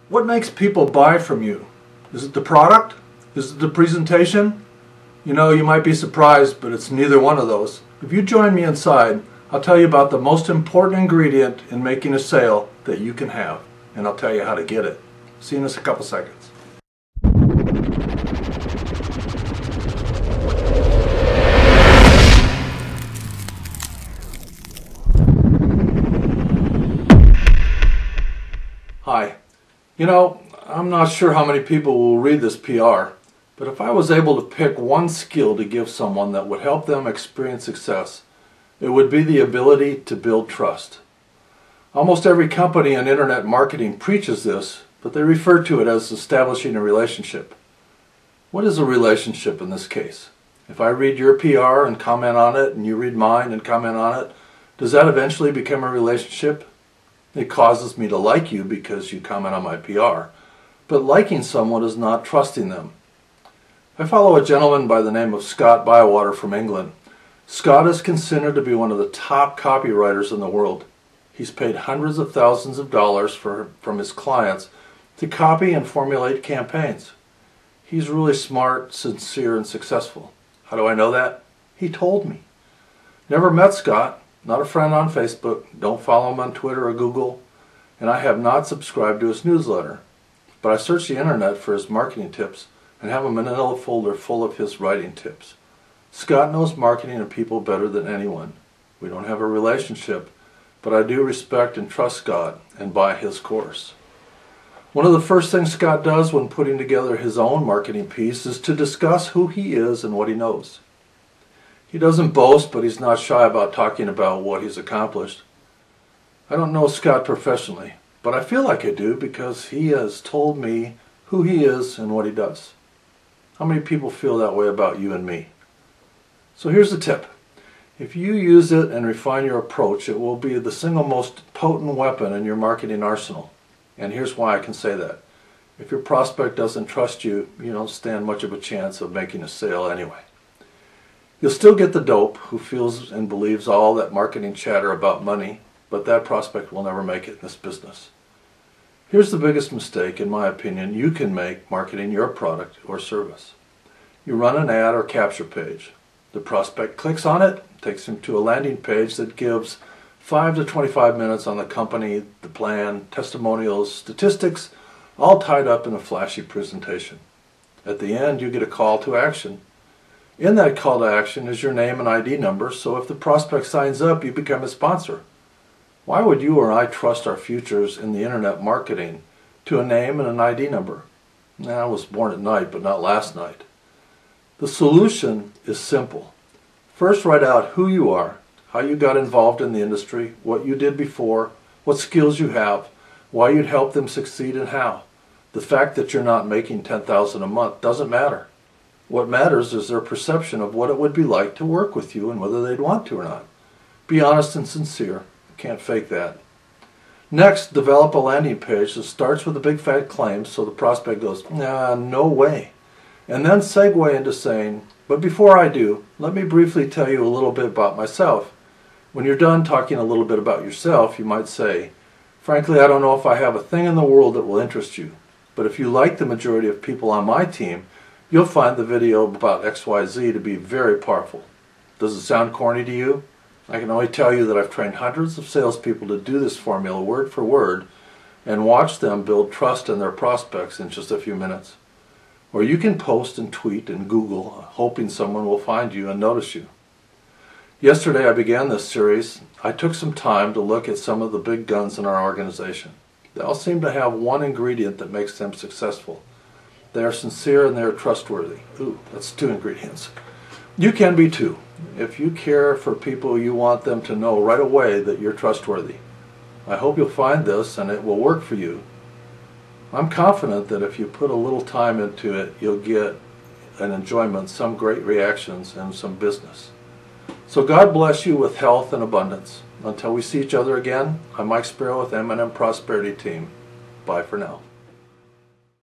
What makes people buy from you? Is it the product? Is it the presentation? You know, you might be surprised, but it's neither one of those. If you join me inside, I'll tell you about the most important ingredient in making a sale that you can have, and I'll tell you how to get it. See you in a couple seconds. Hi. You know, I'm not sure how many people will read this PR, but if I was able to pick one skill to give someone that would help them experience success, it would be the ability to build trust. Almost every company in internet marketing preaches this, but they refer to it as establishing a relationship. What is a relationship in this case? If I read your PR and comment on it, and you read mine and comment on it, does that eventually become a relationship? It causes me to like you because you comment on my PR. But liking someone is not trusting them. I follow a gentleman by the name of Scott Bywater from England. Scott is considered to be one of the top copywriters in the world. He's paid hundreds of thousands of dollars from his clients to copy and formulate campaigns. He's really smart, sincere, and successful. How do I know that? He told me. Never met Scott. Not a friend on Facebook, don't follow him on Twitter or Google, and I have not subscribed to his newsletter. But I search the internet for his marketing tips and have a manila folder full of his writing tips. Scott knows marketing and people better than anyone. We don't have a relationship, but I do respect and trust Scott and buy his course. One of the first things Scott does when putting together his own marketing piece is to discuss who he is and what he knows. He doesn't boast, but he's not shy about talking about what he's accomplished. I don't know Scott professionally, but I feel like I do because he has told me who he is and what he does. How many people feel that way about you and me? So here's the tip. If you use it and refine your approach, it will be the single most potent weapon in your marketing arsenal. And here's why I can say that. If your prospect doesn't trust you, you don't stand much of a chance of making a sale anyway. You'll still get the dope who feels and believes all that marketing chatter about money, but that prospect will never make it in this business. Here's the biggest mistake, in my opinion, you can make marketing your product or service. You run an ad or capture page. The prospect clicks on it, takes him to a landing page that gives 5 to 25 minutes on the company, the plan, testimonials, statistics, all tied up in a flashy presentation. At the end, you get a call to action. In that call to action is your name and ID number, so if the prospect signs up, you become a sponsor. Why would you or I trust our futures in the internet marketing to a name and an ID number? I was born at night, but not last night. The solution is simple. First, write out who you are, how you got involved in the industry, what you did before, what skills you have, why you'd help them succeed, and how. The fact that you're not making $10,000 a month doesn't matter. What matters is their perception of what it would be like to work with you and whether they'd want to or not. Be honest and sincere. You can't fake that. Next, develop a landing page that starts with a big fat claim so the prospect goes, nah, no way. And then segue into saying, but before I do, let me briefly tell you a little bit about myself. When you're done talking a little bit about yourself, you might say, frankly, I don't know if I have a thing in the world that will interest you. But if you like the majority of people on my team, you'll find the video about XYZ to be very powerful. Does it sound corny to you? I can only tell you that I've trained hundreds of salespeople to do this formula word for word and watch them build trust in their prospects in just a few minutes. Or you can post and tweet and Google, hoping someone will find you and notice you. Yesterday I began this series. I took some time to look at some of the big guns in our organization. They all seem to have one ingredient that makes them successful. They are sincere and they are trustworthy. Ooh, that's 2 ingredients. You can be too. If you care for people, you want them to know right away that you're trustworthy. I hope you'll find this and it will work for you. I'm confident that if you put a little time into it, you'll get an enjoyment, some great reactions, and some business. So God bless you with health and abundance. Until we see each other again, I'm Mike Sparrow with M&M Prosperity Team. Bye for now.